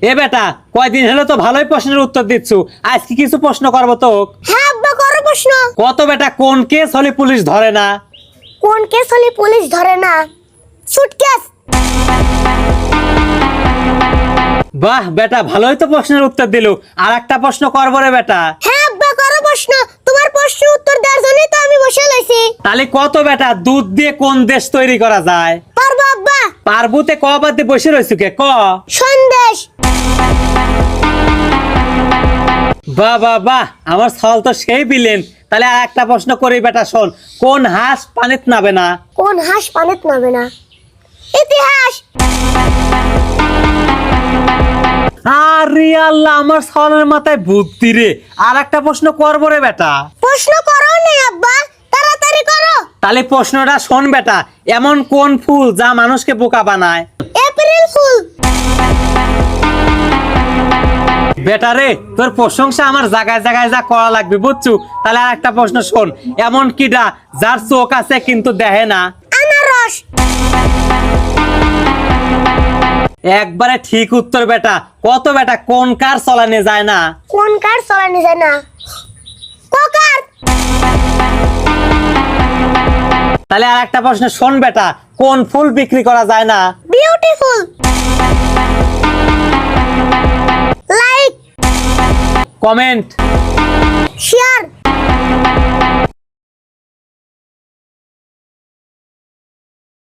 এ বেটা, কয়দিন হলো তো ভালোই প্রশ্নের উত্তর দিচ্ছ, আজকে কিছু প্রশ্ন করবো তো। হ্যাঁ আব্বা, করো প্রশ্ন। কত বেটা, কোন কেস হলে পুলিশ ধরে না? কোন কেস হলে পুলিশ ধরে না? সুটকেস। বাহ বেটা, ভালোই তো প্রশ্নের উত্তর দিল। আর একটা প্রশ্ন করবো রে বেটা। হ্যাঁ আব্বা, করো প্রশ্ন। তোমার প্রশ্নের উত্তর দেওয়ার জন্যই তো আমি বসে রইছি। তাহলে কত বেটা, দুধ দিয়ে কোন দেশ তৈরি করা যায়? পারবো আব্বা। পারবুতে ক বাদ দিয়ে বসে রয়েছু কে, ক। সন্দেশ। বাহ বাহ বাহ, আমার সল তো সেই বিলেন। তাহলে আর একটা প্রশ্ন করি বেটা, শোন। কোন হাঁস পানিত নাবে না? কোন হাঁস পানিত নামে না? ইতিহাস। আরে আল্লাহ, আমার সলের মাথায় বুদ্ধি রে। আর একটা প্রশ্ন করবো রে বেটা। প্রশ্ন করো না আব্বা, তাড়াতাড়ি করো। তাহলে প্রশ্নটা শোন বেটা, এমন কোন ফুল যা মানুষকে বোকা বানায়? April fool. বেটা রে, তোর প্রশংসা আমার জায়গায় জায়গায় যা করা লাগবে, বুঝছু? তাহলে আর একটা প্রশ্ন শোন। এমন কিডা যার চোখ আছে কিন্তু দেখে না? আনারস। একবারে ঠিক উত্তর বেটা। কত বেটা, কোন কার চলানে যায় না? কোন কার চালানো যায় না? কোকার। তাহলে আর একটা প্রশ্ন শোন বেটা, কোন ফুল বিক্রি করা যায় না? বিউটিফুল। লাইক। কমেন্ট। শেয়ার।